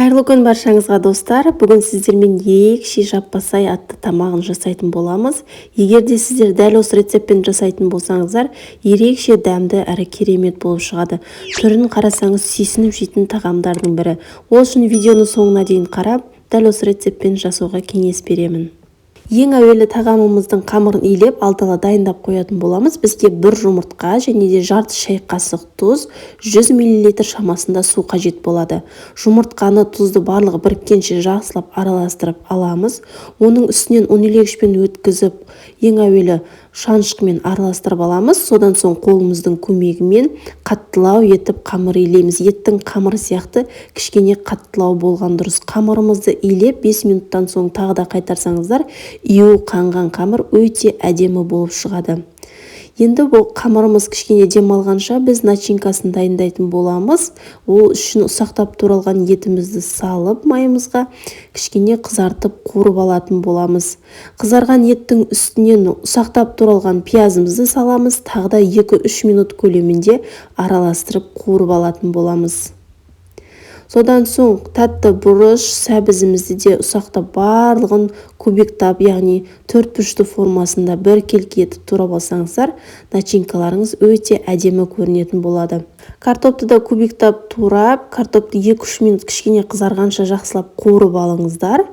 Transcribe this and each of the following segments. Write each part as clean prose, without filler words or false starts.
Қайырлы күн баршаңызға достар. Бүгін сіздермен ерекше жаппасай атты тамағын жасайтын боламыз. Егер де сіздер дәл осы рецептпен жасайтын болсаңыздар, ерекше дәмді әрі керемет болып шығады. Түрін қарасаңыз сүйсініп жейтін тағамдардың бірі. Ол үшін видеоны соңына дейін қарап, дәл осы рецептпен жасауға кеңес беремін. Ең әуелі тағамымыздың қамырын илеп, алдыға дайындап қоятын боламыз. Бізге бір жұмыртқа және де жарты шай қасық тұз, 100 мл шамасында су қажет болады. Жұмыртқаны, тұзды барлығы біріккенше жақсылап араластырып аламыз. Оның үстінен унилегішпен өткізіп, ең әуелі шанышқымен араластырып аламыз. Содан соң қолымыздың көмегімен қаттылау етіп қамыр илейміз. Еттің қамыры сияқты кішкене қаттылау болған дұрыс. Қамырымызды илеп 5 минуттан соң тағы да қайтарсаңыздар, иу қанған қамыр өте әдемі болып шығады. Енді бұл қамырымыз кішкене демалғанша біз начинкасын дайындайтын боламыз. Ол үшін ұсақтап туралған етімізді салып майымызға кішкене қызартып қуырып алатын боламыз. Қызарған еттің үстінен ұсақтап туралған пиязымызды саламыз. Тағы да 2-3 минут көлемінде араластырып қуырып алатын боламыз. Содан соң тәтті бұрыш сәбізімізді де ұсақтап барлығын кубиктап, яғни 4 бұрышты формасында біркелкі етіп турап алсаңыздар, начинкаларыңыз өте әдемі көрінетін болады. Картопты да кубиктап турап, картопты 2-3 минут кішкене қызарғанша жақсылап қуырып алыңыздар.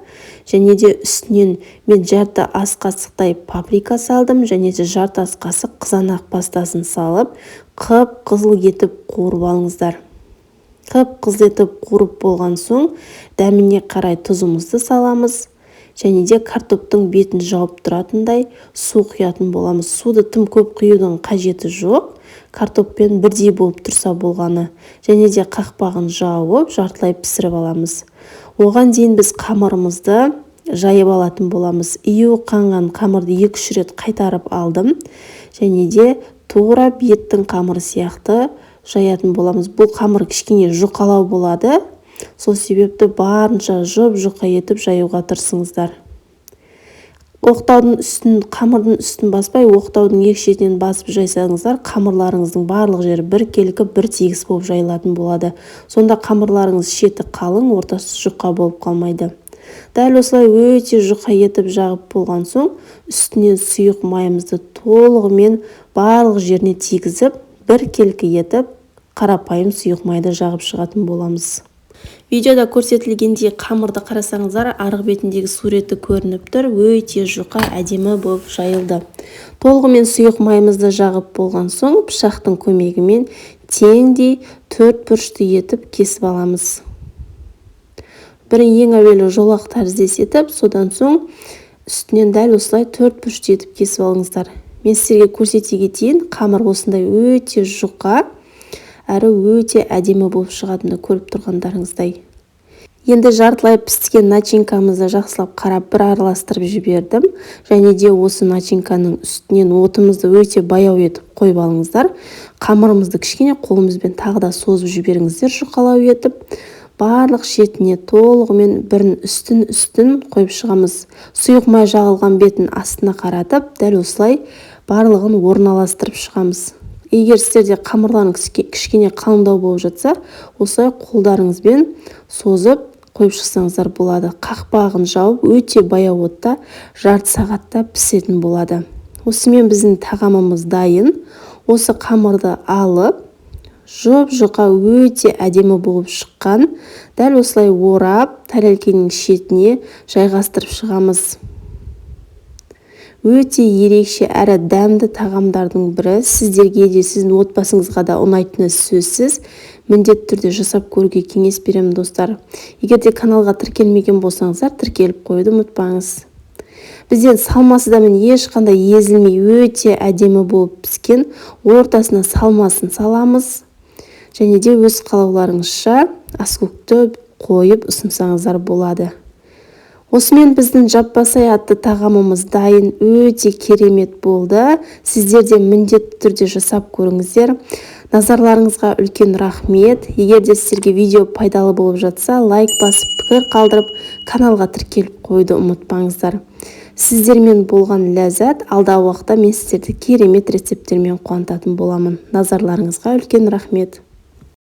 Және де үстінен мен жарты ас қасықтай паприка салдым, және де жарты ас қасық қызанақ пастасын салып, қып-қызыл етіп қуырып алыңыздар. Қып-қызыл етіп қуырып болған соң дәміне қарай тұзымызды саламыз. Және де картоптың бетін жауып тұратындай су құятын боламыз. Суды тым көп құюдың қажеті жоқ. Картоппен бірдей болып тұрса болғаны. Және де қақпағын жауып жартылай пісіріп аламыз. Оған дейін біз қамырымызды жайып алатын боламыз. Иу қанған қамырды 2-3 рет қайтарып алдым. Және де тура еттің қамыры сияқты жаятын боламыз. Бұл қамыр кішкене жұқалау болады. Сол себепті барынша жұқа етіп жаюға тырысыңыздар. Оқтаудың үстін, қамырдың үстін баспай, оқтаудың екі шетінен басып жайсаңыздар, қамырларыңыздың барлық жері біркелкі, бір тегіс болып жайылатын болады. Сонда қамырларыңыз шеті қалың, ортасы жұқа болып қалмайды. Дәл осылай өте жұқа етіп жағып болған соң, үстінен сұйық майымызды толығымен барлық жеріне тигізіп, біркелкі етіп, қарапайым сұйық майды жағып шығатын боламыз. Видеода көрсетілгендей қамырды қарасаңыздар, арғы бетіндегі суреті көрініп тұр, өте жұқа әдемі болып жайылды. Толығымен сұйық майымызды жағып болған соң, пышақтың көмегімен теңдей 4 бұрышты етіп кесіп аламыз. Бірін ең әуелі жолақ тәріздес етіп, содан соң үстінен дәл осылай 4 бұрышты етіп кесіп алыңыздар. Мен сіздерге көрсете кетейін, қамыр осындай өте жұқа, әрі өте әдемі болып шығатынды көріп тұрғандарыңыздай. Енді жартылай піскен начинкамызды жақсылап қарап бір араластырып жібердім. Және де осы начинканың үстінен отымызды өте баяу етіп қойып алыңыздар. Қамырымызды кішкене қолымызбен тағы да созып жіберіңіздер жұқалау етіп. Барлық шетіне толығымен бірін үстін қойып шығамыз. Сұйық май жағылған бетін астына қаратып, дәл осылай барлығын орналастырып шығамыз. Егер сіздерде қамырларыңыз кішкене қалыңдау болып жатса, осылай қолдарыңызбен созып қойып шықсаңыздар болады. Қақпағын жауып, өте баяу отта жарты сағатта пісетін болады. Осымен біздің тағамымыз дайын. Осы қамырды алып, жұп-жұқа өте әдемі болып шыққан. Дәл осылай орап, тәрелкенің шетіне жайғастырып шығамыз. Өте ерекше әрі дәмді тағамдардың бірі. Сіздерге де, сіздің отбасыңызға да ұнайтыны сөзсіз. Міндетті түрде жасап көруге кеңес беремін достар. Егер де каналға тіркелмеген болсаңыздар, тіркеліп қоюды ұмытпаңыз. Бізден салмасы да ешқандай езілмей өте әдемі болып піскен. Ортасына салмасын саламыз. Және де өз қалауларыңызша аскөкті қойып ұсынсаңыздар болады. Осымен біздің жаппасай атты тағамымыз дайын, өте керемет болды. Сіздер де міндетті түрде жасап көріңіздер. Назарларыңызға үлкен рахмет. Егер де сіздерге видео пайдалы болып жатса, лайк басып, пікір қалдырып, каналға тіркеліп қойды ұмытпаңыздар. Сіздермен болған ләззат, алдағы уақытта мен сіздерді керемет рецепттермен қуантатын боламын. Назарларыңызға үлкен рахмет.